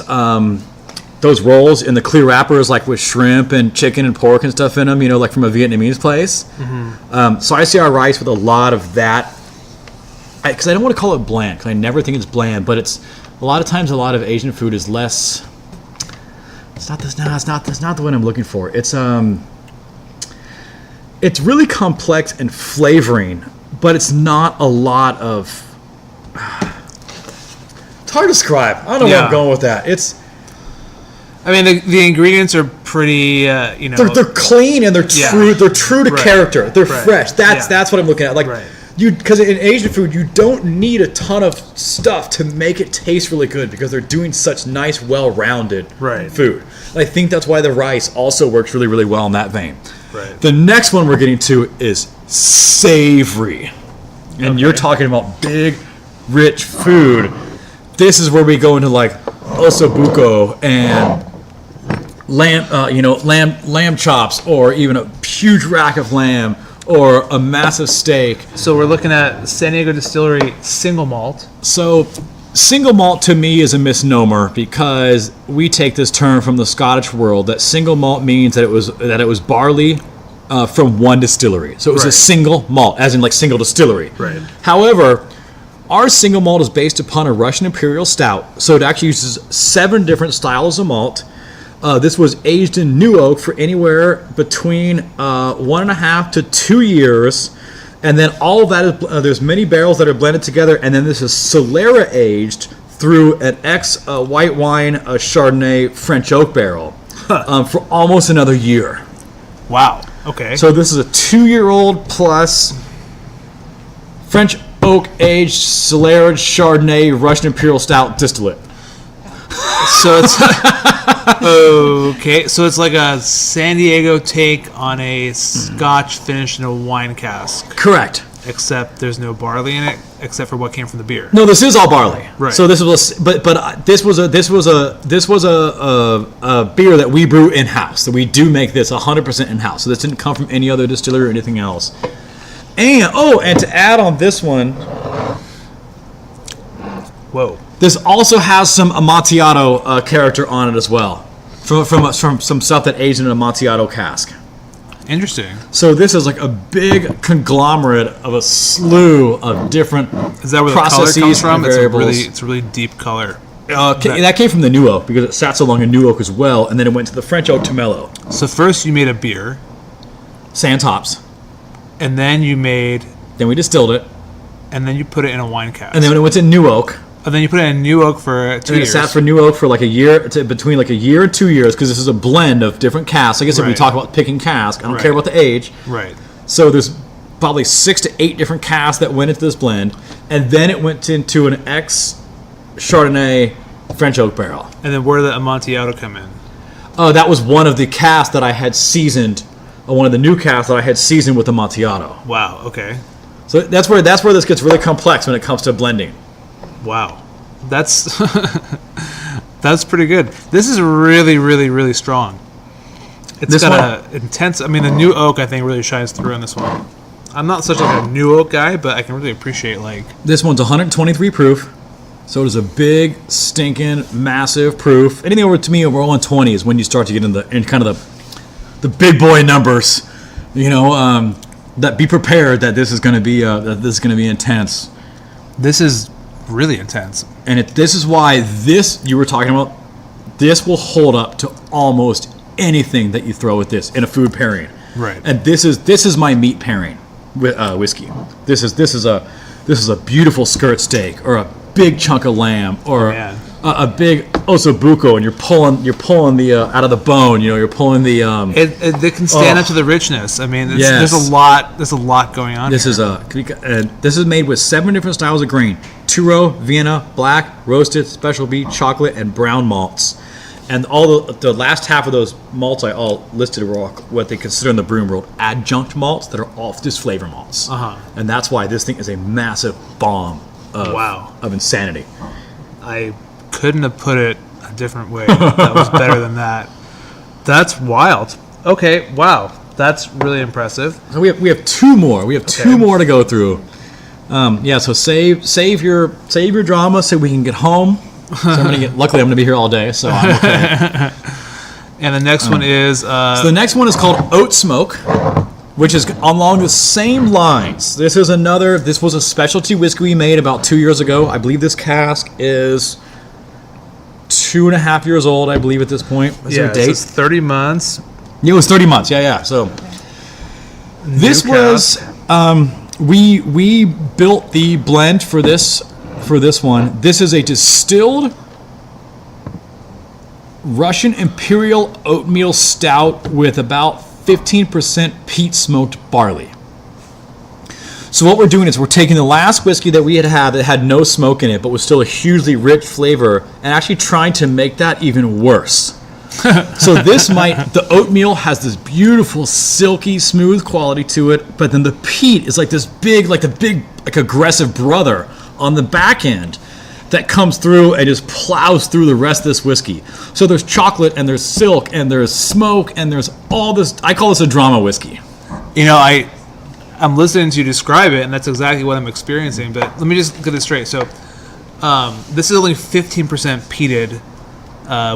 those rolls in the clear wrappers, with shrimp and chicken and pork and stuff in them, from a Vietnamese place. Mm-hmm. So I see our rice with a lot of that. Because I don't want to call it bland, because I never think it's bland, but it's a lot of times a lot of Asian food is less. It's not this. No, it's not the one I'm looking for. It's really complex and flavoring, but it's not a lot of. It's hard to describe. I don't know where I'm going with that.
I mean, the ingredients are pretty,
They're clean and they're true. Yeah. They're true to character. They're fresh. That's what I'm looking at. Like because in Asian food you don't need a ton of stuff to make it taste really good because they're doing such nice, well-rounded food. And I think that's why the rice also works really, really well in that vein.
Right.
The next one we're getting to is savory, and you're talking about big, rich food. This is where we go into like ossobuco and lamb chops, or even a huge rack of lamb, or a massive steak.
So we're looking at San Diego Distillery single malt.
So single malt to me is a misnomer because we take this term from the Scottish world that single malt means that it was barley from one distillery. So it was a single malt, as in like single distillery.
Right.
However, our single malt is based upon a Russian Imperial Stout. So it actually uses 7 different styles of malt. This was aged in new oak for anywhere between 1.5 to 2 years. And then all of that is, there's many barrels that are blended together. And then this is Solera aged through an white wine, a Chardonnay French oak barrel for almost another year.
Wow. Okay.
So this is a 2-year-old plus French oak aged Solera Chardonnay Russian Imperial Stout distillate.
So it's okay. So it's like a San Diego take on a Scotch finished in a wine cask.
Correct.
Except there's no barley in it, except for what came from the beer.
No, this is all barley.
Right.
So this was, this was a beer that we brew in house. So we do make this 100% in house. So this didn't come from any other distillery or anything else. And to add on this one,
whoa.
This also has some Amontillado character on it as well, from some stuff that aged in an Amontillado cask.
Interesting.
So this is like a big conglomerate of a slew of different
Is that where the color comes from? It's a really deep color.
That came from the new oak because it sat so long in new oak as well, and then it went to the French oak to mellow.
So first you made a beer,
Sand tops,
and then
then we distilled it,
and then you put it in a wine cask,
and then when it went to new oak.
And then you put it in new oak for 2 years.
It sat for new oak for like a year, between like a year and 2 years, because this is a blend of different casks. I guess if we talk about picking cask, I don't care about the age.
Right.
So there's probably 6 to 8 different casks that went into this blend, and then it went into an ex-Chardonnay French oak barrel.
And then where did the Amontillado come in?
That was one of the casks that I had seasoned, one of the new casks that I had seasoned with Amontillado.
Wow. Okay.
So that's where this gets really complex when it comes to blending.
Wow, that's that's pretty good. This is really, really, really strong. It's got a intense. I mean, the new oak I think really shines through on this one. I'm not such like a new oak guy, but I can really appreciate like
this one's 123 proof, so it is a big, stinking, massive proof. Anything over 120 is when you start to get in kind of the big boy numbers. That be prepared that this is going to be intense.
This is really intense,
and this is why you were talking about. This will hold up to almost anything that you throw with this in a food pairing.
Right.
And this is my meat pairing with whiskey. This is a beautiful skirt steak or a big chunk of lamb or a big ossobuco, and you're pulling the out of the bone. You're pulling the.
It can stand up to the richness. I mean, there's a lot going on.
This is made with 7 different styles of grain: two-row, Vienna, black, roasted, special beet, chocolate, and brown malts. And all the last half of those malts I all listed were all what they consider in the brewing world adjunct malts that are all just flavor malts. And that's why this thing is a massive bomb of insanity.
I couldn't have put it a different way. That was better than that. That's wild. Okay, wow. That's really impressive.
So we have 2 more. We have 2 more to go through. So save your drama so we can get home. So luckily I'm gonna be here all day, so I'm okay.
And the next one is
so the next one is called Oat Smoke. which is along the same lines. This was a specialty whiskey we made about 2 years ago. I believe this cask is 2.5 years old, I believe, at this point. Is there a date?
It's 30 months.
Yeah, it was 30 months. Yeah. So this was we built the blend for this one. This is a distilled Russian Imperial Oatmeal Stout with about 15% peat smoked barley. So what we're doing is we're taking the last whiskey that we had that had no smoke in it, but was still a hugely rich flavor, and actually trying to make that even worse. So the oatmeal has this beautiful, silky, smooth quality to it, but then the peat is like this big, like aggressive brother on the back end that comes through and just plows through the rest of this whiskey. So there's chocolate and there's silk and there's smoke and there's all this. I call this a drama whiskey.
I'm listening to you describe it, and that's exactly what I'm experiencing. But let me just get this straight. So this is only 15% peated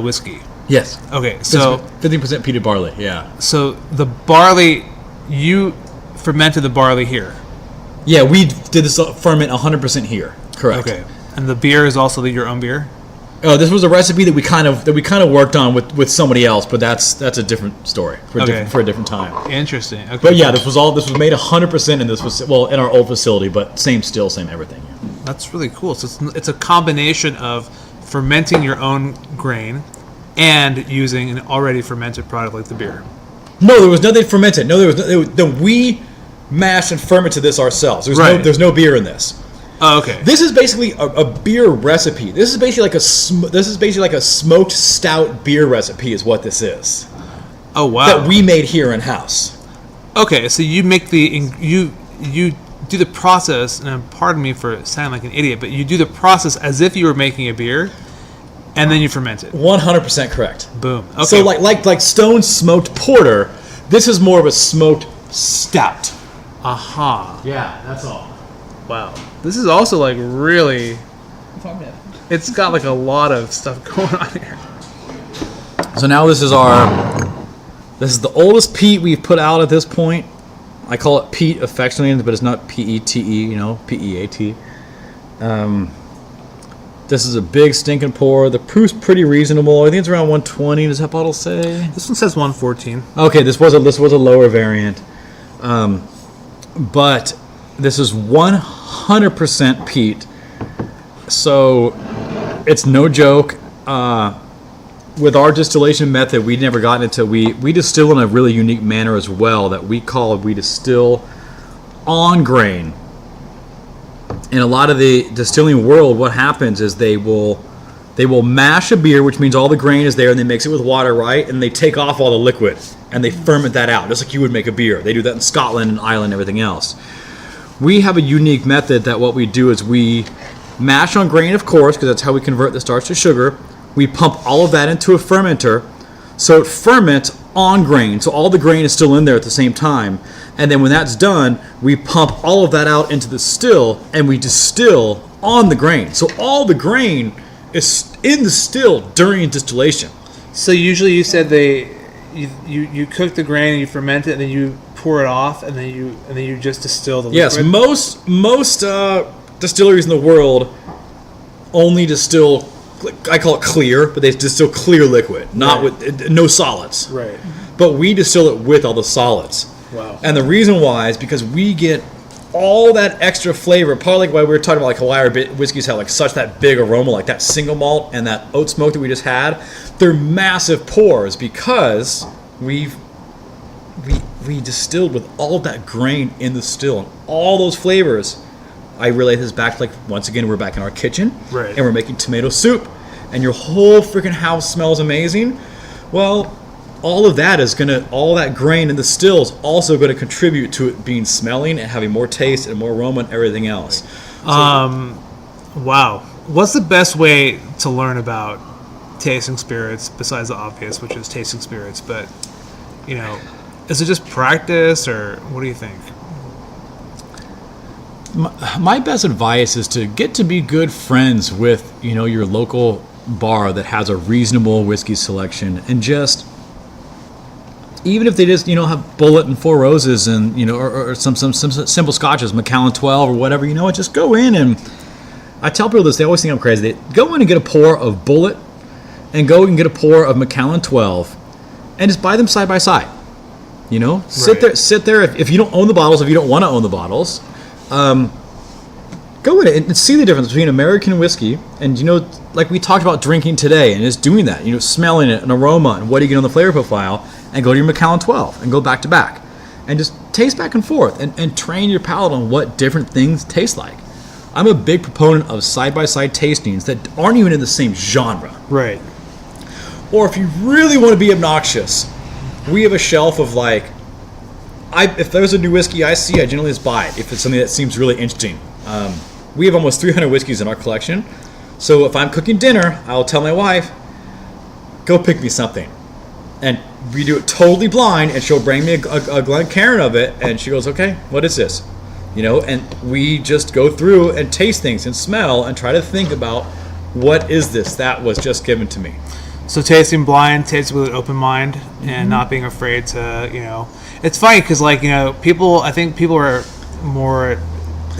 whiskey.
Yes.
Okay, so
15% peated barley. Yeah.
So the barley, you fermented the barley here.
Yeah, we did this ferment 100% here. Correct.
Okay. And the beer is also your own beer?
Oh, this was a recipe that we kind of worked on with somebody else, but that's a different story for a different time.
Interesting. Okay.
But yeah, this was made 100%, and this was in our old facility, but same still, same everything. Yeah.
That's really cool. So it's a combination of fermenting your own grain and using an already fermented product like the beer.
No, there was nothing fermented. No, we mashed and fermented this ourselves. There's no beer in this.
Oh, okay.
This is basically a beer recipe. This is basically like a smoked stout beer recipe is what this is.
Oh, wow.
That we made here in house.
Okay, so you make you do the process, and pardon me for sounding like an idiot, but you do the process as if you were making a beer, and then you ferment it.
100% correct.
Boom. Okay.
So like Stone smoked porter, this is more of a smoked stout.
Aha.
Yeah, that's all.
Wow. This is also like really. It's got like a lot of stuff going on here.
So now this is the oldest peat we've put out at this point. I call it peat affectionately, but it's not P-E-T-E, P-E-A-T. This is a big stinking pour. The proof's pretty reasonable. I think it's around 120. Does that bottle say?
This one says 114.
Okay, this was a lower variant, but this is 100% peat. So it's no joke. With our distillation method, we'd never gotten into we distill in a really unique manner as well that we distill on grain. In a lot of the distilling world, what happens is they will mash a beer, which means all the grain is there, and they mix it with water, right? And they take off all the liquid and they ferment that out, just like you would make a beer. They do that in Scotland and Ireland and everything else. We have a unique method that what we do is we mash on grain, of course, because that's how we convert the starch to sugar. We pump all of that into a fermenter, so it ferments on grain. So all the grain is still in there at the same time. And then when that's done, we pump all of that out into the still, and we distill on the grain. So all the grain is in the still during distillation.
So usually you said you cook the grain and you ferment it, and then you pour it off, and then you just distill the liquid.
Yes, most distilleries in the world only distill. I call it clear, but they distill clear liquid, not with no solids.
Right.
But we distill it with all the solids.
Wow.
And the reason why is because we get all that extra flavor. Partly like why we were talking about like Hawaii whiskeys have like such that big aroma, like that single malt and that oat smoke that we just had. They're massive pours because we distilled with all of that grain in the still and all those flavors. I relate this back, like, once again, we're back in our kitchen,
right,
and we're making tomato soup, and your whole freaking house smells amazing. Well, all of that all that grain in the still is also going to contribute to it being smelling and having more taste and more aroma and everything else.
Wow. What's the best way to learn about tasting spirits besides the obvious, which is tasting spirits? But, is it just practice, or what do you think?
My best advice is to get to be good friends with, your local bar that has a reasonable whiskey selection, and just even if they just, have Bullet and Four Roses and, or some simple scotches, Macallan 12 or whatever, just go in and I tell people this, they always think I'm crazy. They go in and get a pour of Bullet and go and get a pour of Macallan 12 and just buy them side by side. Sit there. If you don't own the bottles, if you don't want to own the bottles, go in and see the difference between American whiskey and, like we talked about drinking today and just doing that, smelling it, an aroma and what do you get on the flavor profile, and go to your Macallan 12 and go back to back and just taste back and forth and train your palate on what different things taste like. I'm a big proponent of side-by-side tastings that aren't even in the same genre.
Right.
Or if you really want to be obnoxious, we have a shelf of if there's a new whiskey I see, I generally just buy it if it's something that seems really interesting. We have almost 300 whiskeys in our collection. So if I'm cooking dinner, I'll tell my wife, go pick me something. And we do it totally blind, and she'll bring me a Glencairn of it, and she goes, okay, what is this? And we just go through and taste things and smell and try to think about what is this that was just given to me.
So tasting blind, tasting with an open mind, and not being afraid to, it's funny because I think people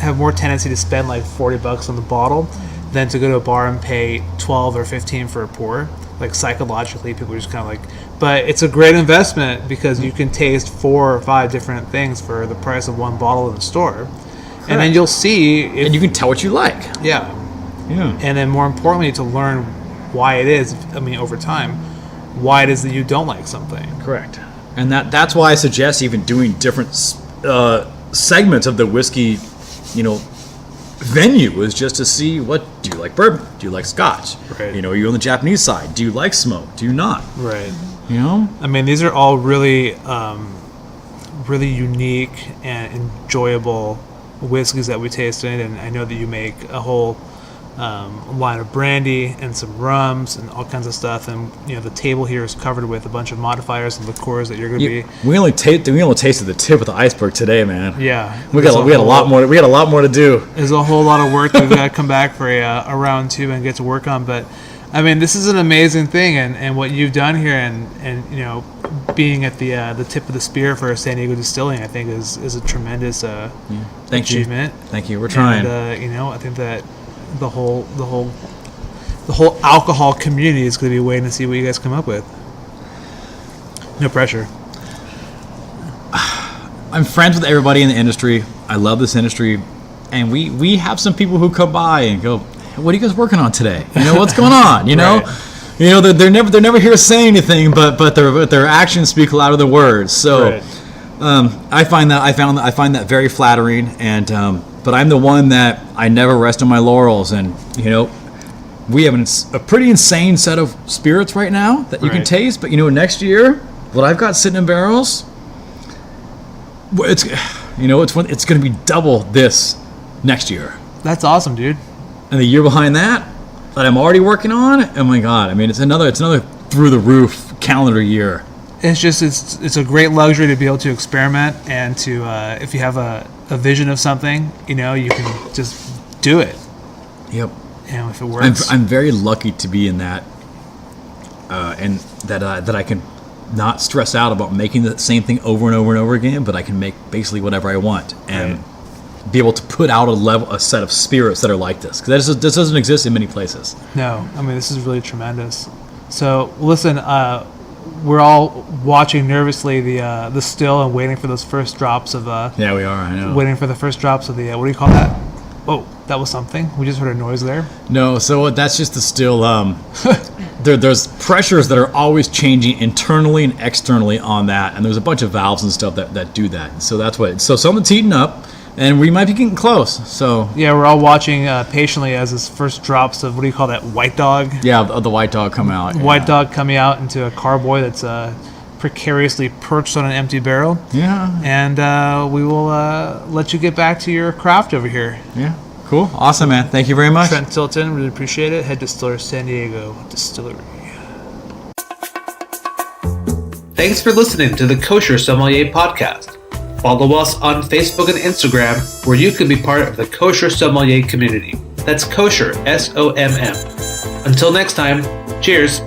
have more tendency to spend like $40 on the bottle than to go to a bar and pay 12 or 15 for a pour. Like psychologically, people are just kind of like, but it's a great investment because you can taste 4 or 5 different things for the price of one bottle in the store. Correct. And then you'll see
and you can tell what you like.
Yeah. And then more importantly, to learn why it is, over time, why it is that you don't like something.
Correct. And that's why I suggest even doing different segments of the whiskey, venue, is just to see, what do you like? Bourbon? Do you like Scotch?
Right.
Are you on the Japanese side? Do you like smoke? Do you not?
Right.
These
are all really, really unique and enjoyable whiskeys that we tasted, and I know that you make a whole line of brandy and some rums and all kinds of stuff, and the table here is covered with a bunch of modifiers and liqueurs that you're going to be.
We only tasted the tip of the iceberg today, man.
Yeah,
we got a lot more. We got a lot more to do.
There's a whole lot of work that we've got to come back for a round 2 and get to work on. But this is an amazing thing, and what you've done here, and being at the tip of the spear for San Diego Distilling, I think is a tremendous achievement.
Thank you. We're trying.
And, I think that the whole alcohol community is going to be waiting to see what you guys come up with. No pressure.
I'm friends with everybody in the industry. I love this industry, and we have some people who come by and go, "What are you guys working on today? What's going on?"
Right.
They're never here saying anything, but their actions speak louder than words. So, right. I find that very flattering, and but I'm the one that I never rest on my laurels, and we have a pretty insane set of spirits right now that you can taste. But next year, what I've got sitting in barrels, it's going to be double this next year.
That's awesome, dude.
And the year behind that I'm already working on, oh my god! It's another through the roof calendar year.
It's a great luxury to be able to experiment, and to if you have a vision of something, you can just do it.
Yep.
And if it works,
I'm very lucky to be in that, and that I can not stress out about making the same thing over and over and over again, but I can make basically whatever I want and be able to put out a set of spirits that are like this, because this doesn't exist in many places.
No, this is really tremendous. So listen, we're all watching nervously the still and waiting for those first drops of.
Yeah, we are. I know.
Waiting for the first drops of the what do you call that? Oh, that was something. We just heard a noise there.
No, so that's just the still. There's pressures that are always changing internally and externally on that, and there's a bunch of valves and stuff that do that. So that's what. So something's heating up, and we might be getting close. So
yeah, we're all watching patiently as this first drops of, what do you call that, white dog?
Yeah, the white dog come out.
White dog coming out into a carboy that's precariously perched on an empty barrel.
Yeah.
And we will let you get back to your craft over here.
Yeah. Cool. Awesome, man. Thank you very much.
Trent Tilton, really appreciate it. Head distiller, San Diego Distillery.
Thanks for listening to the Kosher Sommelier Podcast. Follow us on Facebook and Instagram, where you can be part of the Kosher Sommelier community. That's Kosher, SOMM. Until next time, cheers.